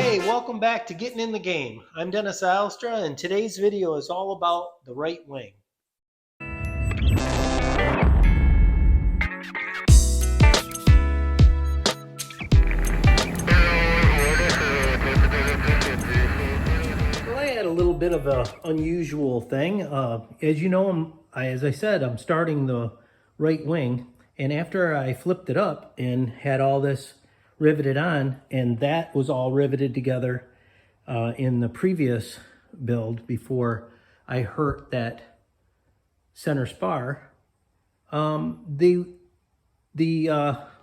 Hey, welcome back to Getting in the Game. I'm Dennis Alstra, and today's video is all about the right wing. Well, I had a little bit of an unusual thing. As you know, as I said, I'm starting the right wing, and after I flipped it up and had all this riveted on, and that was all riveted together in the previous build before I hurt that center spar, the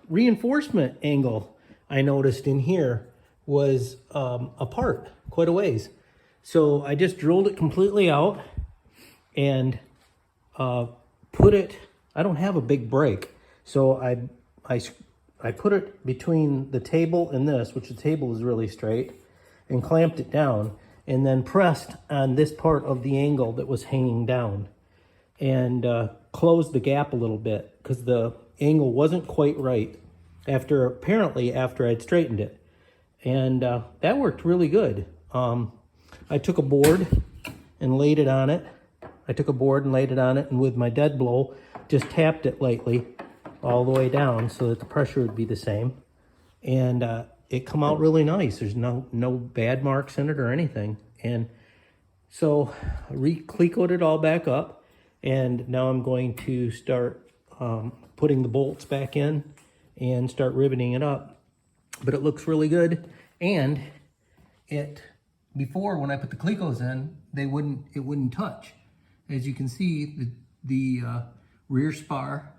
reinforcement angle I noticed in here was apart quite a ways. So I just drilled it completely out and put it, I don't have a big break, so I put it between the table and this, which the table is really straight, and clamped it down, and then pressed on this part of the angle that was hanging down, and closed the gap a little bit because the angle wasn't quite right apparently after I'd straightened it. And that worked really good. I took a board and laid it on it. And with my dead blow, just tapped it lightly all the way down so that the pressure would be the same. And it come out really nice. There's no bad marks in it or anything. And so I re-clecoed it all back up, and now I'm going to start putting the bolts back in and start riveting it up. But it looks really good, and before, when I put the clecos in, it wouldn't touch. As you can see, the rear spar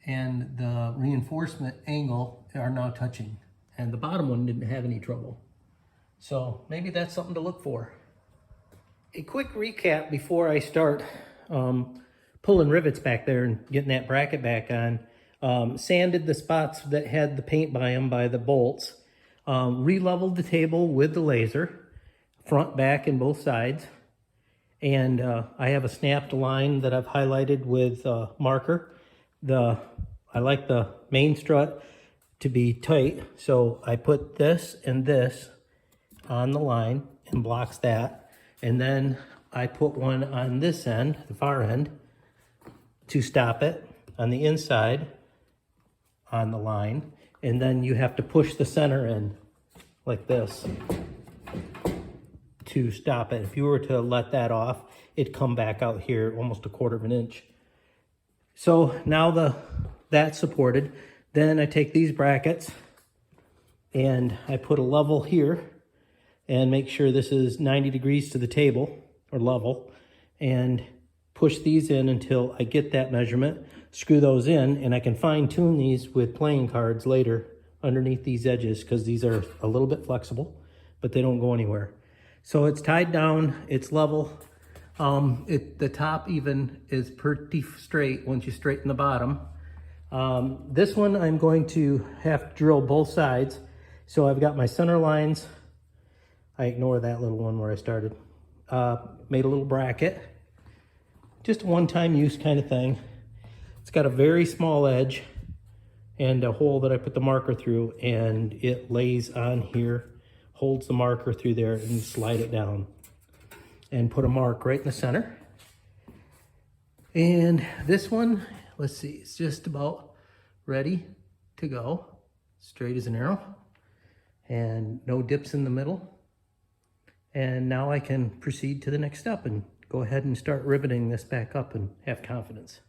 and the reinforcement angle are now touching, and the bottom one didn't have any trouble. So maybe that's something to look for. A quick recap before I start pulling rivets back there and getting that bracket back on. Sanded the spots that had the paint by them by the bolts. Re-leveled the table with the laser, front, back, and both sides. And I have a snapped line that I've highlighted with marker. I like the main strut to be tight, so I put this and this on the line and blocks that. And then I put one on this end, the far end, to stop it on the inside on the line. And then you have to push the center in like this to stop it. If you were to let that off, it'd come back out here almost 1/4 of an inch. So now that's supported. Then I take these brackets and I put a level here and make sure this is 90 degrees to the table or level, and push these in until I get that measurement, screw those in, and I can fine tune these with playing cards later underneath these edges because these are a little bit flexible, but they don't go anywhere. So it's tied down, it's level. The top even is pretty straight once you straighten the bottom. This one I'm going to have to drill both sides. So I've got my center lines. I ignore that little one where I started. Made a little bracket. Just a one-time use kind of thing. It's got a very small edge and a hole that I put the marker through, and it lays on here, holds the marker through there, and you slide it down and put a mark right in the center. And this one, let's see, it's just about ready to go. Straight as an arrow and no dips in the middle. And now I can proceed to the next step and go ahead and start riveting this back up and have confidence.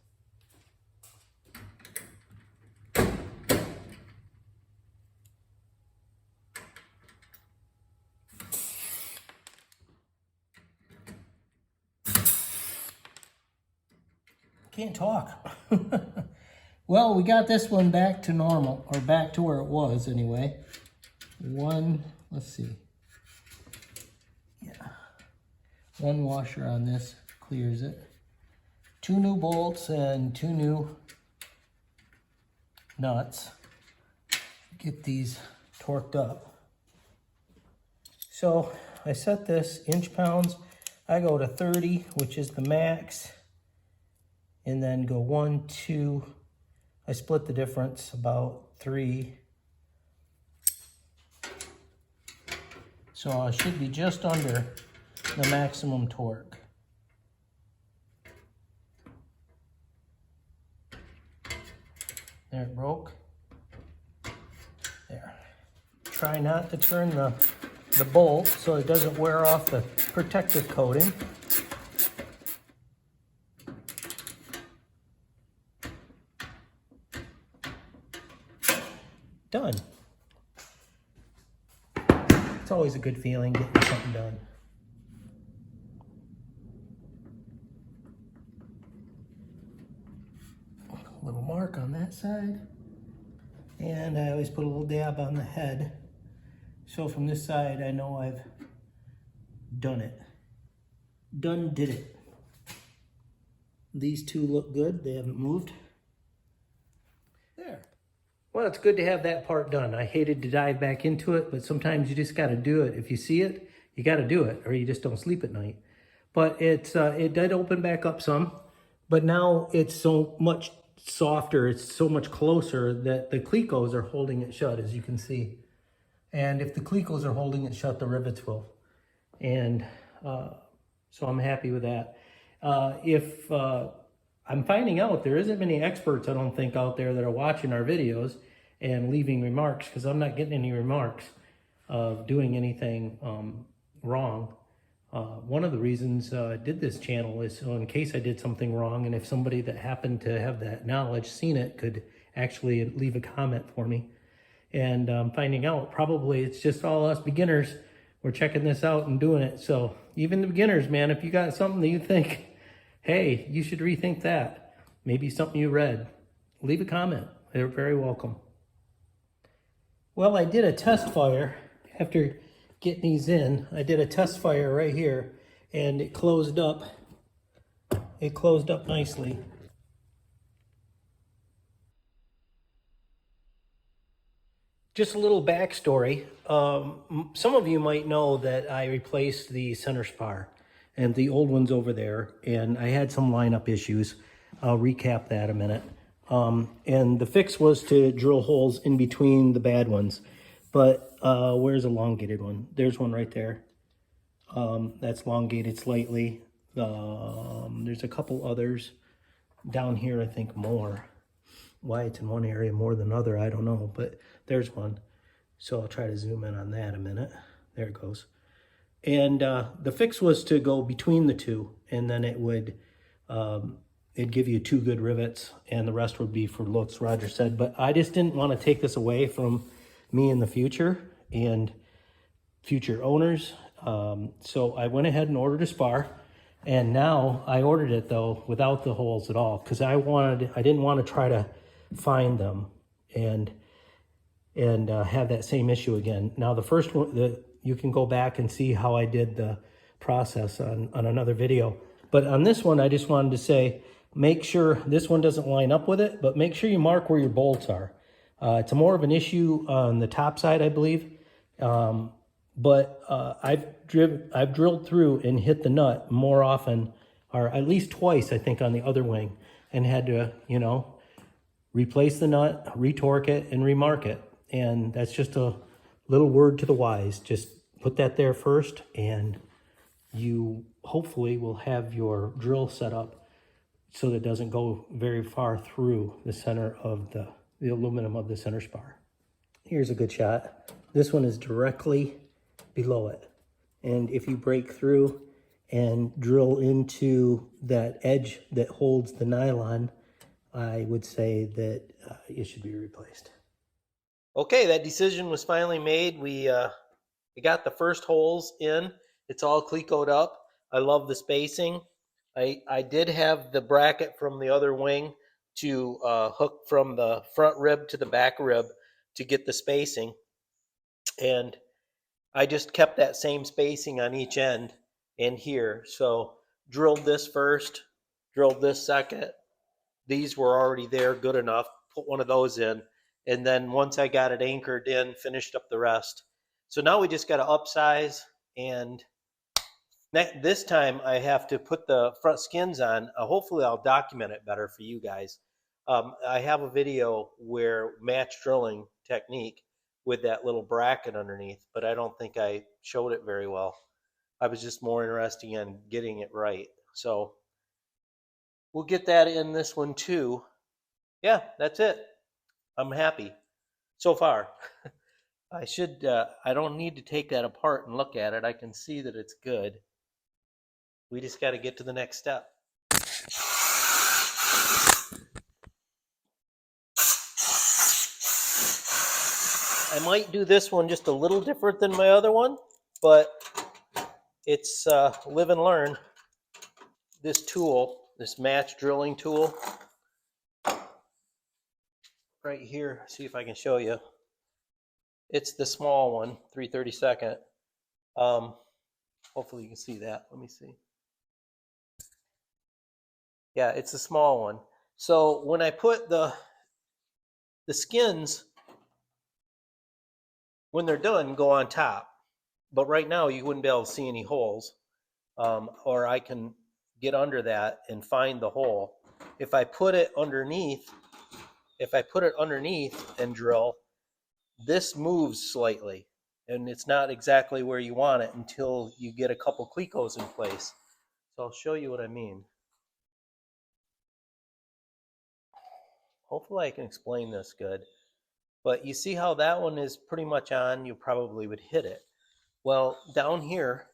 Can't talk. Well, we got this one back to normal, or back to where it was anyway. Let's see. Yeah. One washer on this clears it. 2 new bolts and 2 new nuts. Get these torqued up. So I set this inch pounds. I go to 30, which is the max. And then go 1, 2, I split the difference about 3, So I should be just under the maximum torque. There, it broke. There. Try not to turn the bolt so it doesn't wear off the protective coating. Done. It's always a good feeling getting something done. A little mark on that side. And I always put a little dab on the head. So from this side, I know I've done it. Done did it. These two look good. They haven't moved. There. Well, it's good to have that part done. I hated to dive back into it, but sometimes you just got to do it. If you see it, you got to do it, or you just don't sleep at night. But it did open back up some, but now it's so much softer. It's so much closer that the clecos are holding it shut, as you can see. And if the clecos are holding it shut, the rivets will. And so I'm happy with that. I'm finding out there isn't many experts, I don't think, out there that are watching our videos and leaving remarks, because I'm not getting any remarks of doing anything wrong. One of the reasons I did this channel is so in case I did something wrong, and if somebody that happened to have that knowledge, seen it, could actually leave a comment for me. And I'm finding out probably it's just all us beginners. We're checking this out and doing it. So even the beginners, man, if you got something that you think, hey, you should rethink that, maybe something you read, leave a comment. They're very welcome. Well, I did a test fire after getting these in. I did a test fire right here, and it closed up. It closed up nicely. Just a little backstory. Some of you might know that I replaced the center spar and the old one's over there, and I had some lineup issues. I'll recap that a minute. And the fix was to drill holes in between the bad ones. But where's a elongated one? There's one right there. That's elongated slightly. There's a couple others down here, I think more. Why it's in one area more than other, I don't know, but there's one. So I'll try to zoom in on that a minute. There it goes. And the fix was to go between the two, and then it would it'd give you two good rivets, and the rest would be for looks, Roger said. But I just didn't want to take this away from me in the future and future owners. So I went ahead and ordered a spar, and now I ordered it though without the holes at all, because I didn't want to try to find them and have that same issue again. Now the first one, you can go back and see how I did the process on another video. But on this one, I just wanted to say, make sure this one doesn't line up with it, but make sure you mark where your bolts are. It's more of an issue on the top side, I believe. But I've drilled through and hit the nut more often, or at least twice, I think, on the other wing, and had to, replace the nut, retorque it, and remark it. And that's just a little word to the wise. Just put that there first, and you hopefully will have your drill set up so that it doesn't go very far through the center of the aluminum of the center spar. Here's a good shot. This one is directly below it. And if you break through and drill into that edge that holds the nylon, I would say that it should be replaced. Okay, that decision was finally made. We got the first holes in. It's all clecoed up. I love the spacing. I did have the bracket from the other wing to hook from the front rib to the back rib to get the spacing. And I just kept that same spacing on each end and here. So drilled this first, drilled this second. These were already there good enough. Put one of those in. And then once I got it anchored in, finished up the rest. So now we just got to upsize, and this time I have to put the front skins on. Hopefully I'll document it better for you guys. I have a video where match drilling technique with that little bracket underneath, but I don't think I showed it very well. I was just more interested in getting it right. So we'll get that in this one too. Yeah, that's it. I'm happy so far. I don't need to take that apart and look at it. I can see that it's good. We just got to get to the next step. I might do this one just a little different than my other one, but it's live and learn. This tool, this match drilling tool, right here, see if I can show you. It's the small one, 3/32. Hopefully you can see that. Let me see. Yeah, it's a small one. So when I put the skins, when they're done, go on top. But right now you wouldn't be able to see any holes. Or I can get under that and find the hole. If I put it underneath and drill, this moves slightly, and it's not exactly where you want it until you get a couple clecos in place. So I'll show you what I mean. Hopefully I can explain this good. But you see how that one is pretty much on, you probably would hit it. Well, down here,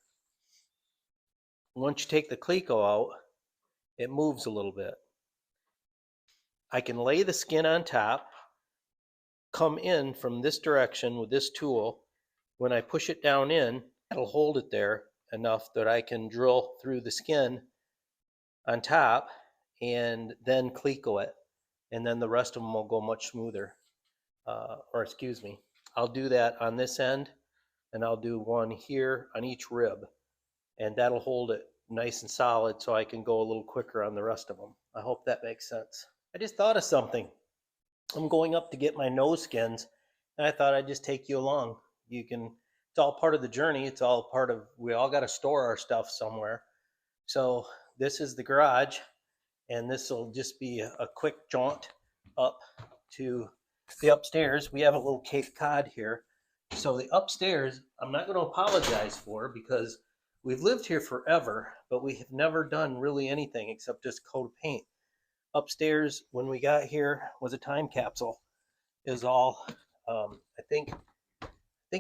once you take the cleco out, it moves a little bit. I can lay the skin on top, come in from this direction with this tool. When I push it down in, it'll hold it there enough that I can drill through the skin on top and then cleco it. And then the rest of them will go much smoother. I'll do that on this end, and I'll do one here on each rib, and that'll hold it nice and solid so I can go a little quicker on the rest of them. I hope that makes sense. I just thought of something. I'm going up to get my nose skins, and I thought I'd just take you along. It's all part of the journey. It's all part of, we all got to store our stuff somewhere. So this is the garage, and this will just be a quick jaunt up to the upstairs. We have a little Cape Cod here. So the upstairs, I'm not going to apologize for, because we've lived here forever, but we have never done really anything except just coat paint. Upstairs, when we got here, was a time capsule. It was all, I think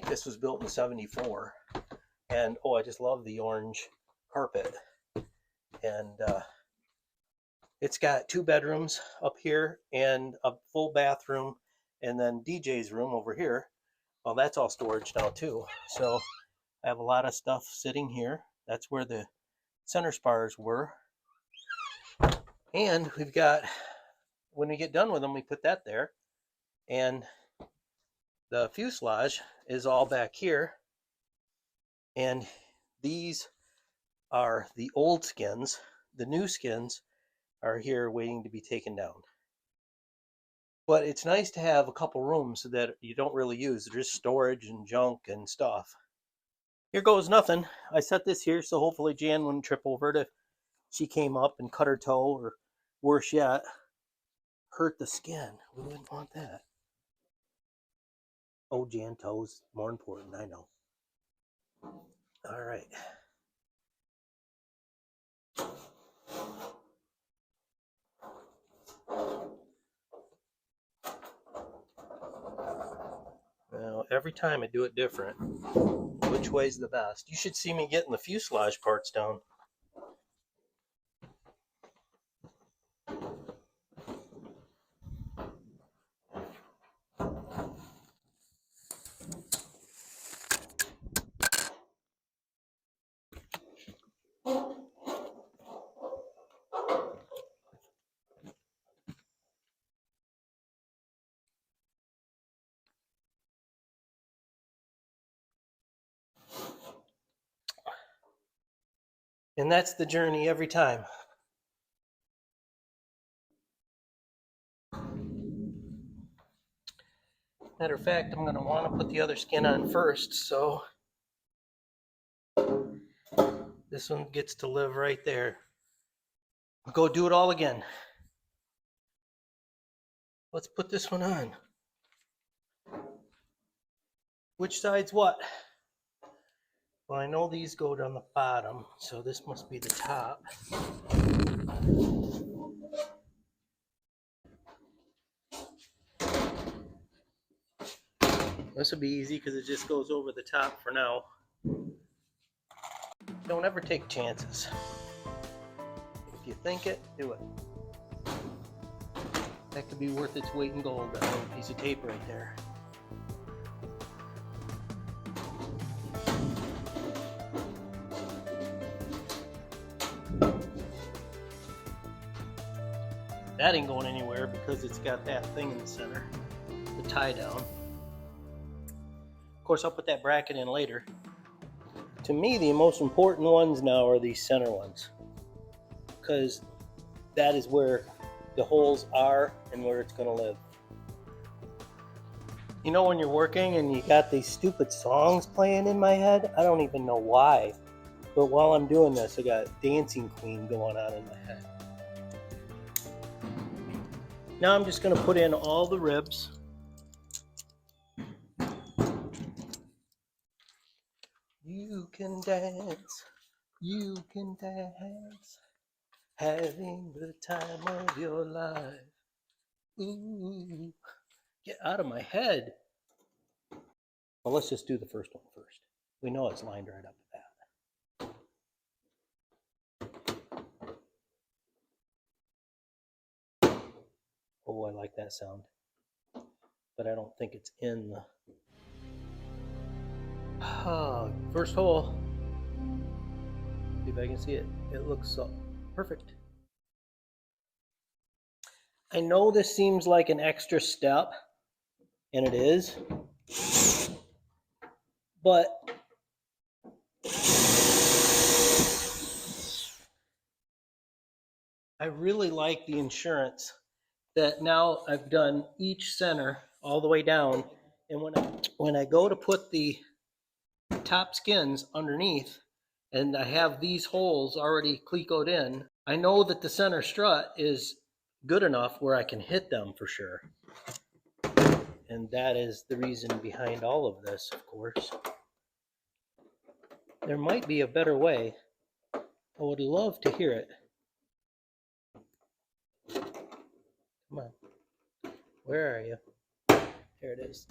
this was built in '74. And I just love the orange carpet. And it's got 2 bedrooms up here and a full bathroom, and then DJ's room over here. Well, that's all storage now too. So I have a lot of stuff sitting here. That's where the center spars were. And we've got, when we get done with them, we put that there. And the fuselage is all back here. And these are the old skins. The new skins are here waiting to be taken down. But it's nice to have a couple rooms that you don't really use. They're just storage and junk and stuff. Here goes nothing. I set this here so hopefully Jan wouldn't trip over it if she came up and cut her toe, or worse yet, hurt the skin. We wouldn't want that. Oh, Jan, toes more important, I know. All right. Now, every time I do it different. Which way's the best? You should see me getting the fuselage parts down. And that's the journey every time. Matter of fact, I'm going to want to put the other skin on first, so this one gets to live right there. I'll go do it all again. Let's put this one on. Which side's what? Well, I know these go down the bottom, so this must be the top. This will be easy because it just goes over the top for now. Don't ever take chances. If you think it, do it. That could be worth its weight in gold, that little piece of tape right there. That ain't going anywhere because it's got that thing in the center, the tie down. Of course, I'll put that bracket in later. To me, the most important ones now are these center ones, because that is where the holes are and where it's going to live. You know, when you're working and you got these stupid songs playing in my head, I don't even know why. But while I'm doing this, I got Dancing Queen going on in my head. Now I'm just going to put in all the ribs. You can dance, having the time of your life. Ooh, get out of my head. Well, let's just do the first one first. We know it's lined right up with that. Oh, I like that sound. But I don't think it's in the... first hole. See if I can see it. It looks so perfect. I know this seems like an extra step, and it is, but I really like the insurance that now I've done each center all the way down, and when I go to put the top skins underneath and I have these holes already clecoed in, I know that the center strut is good enough where I can hit them for sure. And that is the reason behind all of this, of course. There might be a better way. I would love to hear it. Come on. Where are you? There it is.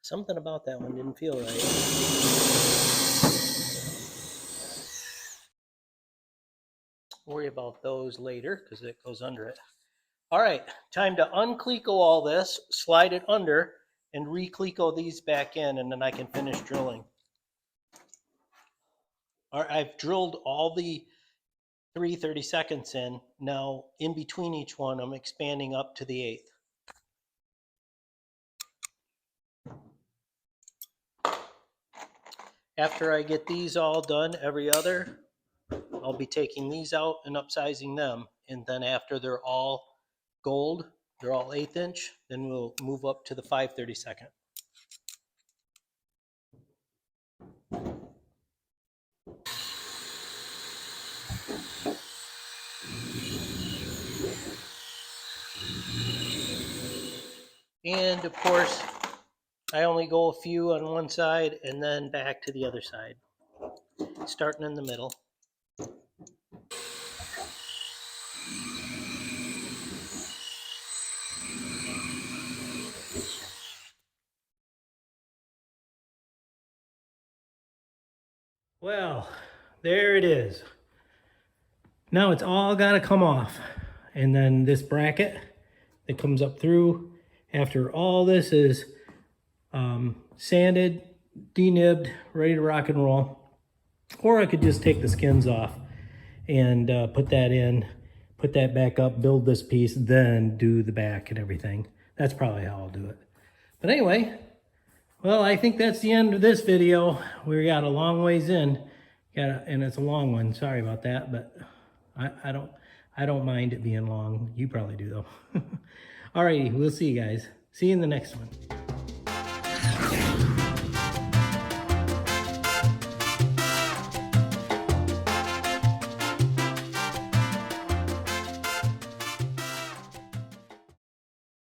Something about that one didn't feel right. Worry about those later because it goes under it. All right, time to uncleco all this, slide it under, and re-cleco these back in, and then I can finish drilling. All right, I've drilled all the 3 30-seconds in. Now, in between each one, I'm expanding up to the 1/8. After I get these all done, every other, I'll be taking these out and upsizing them. And then after they're all gold, they're all 1/8 inch, then we'll move up to the 5 32nd. And of course, I only go a few on one side and then back to the other side, starting in the middle. Well, there it is. Now it's all got to come off. And then this bracket that comes up through, after all this is sanded, denibbed, ready to rock and roll. Or I could just take the skins off and put that in, put that back up, build this piece, then do the back and everything. That's probably how I'll do it. But anyway, well, I think that's the end of this video. We got a long ways in, and it's a long one. Sorry about that, but I don't mind it being long. You probably do though. Alrighty, we'll see you guys. See you in the next one.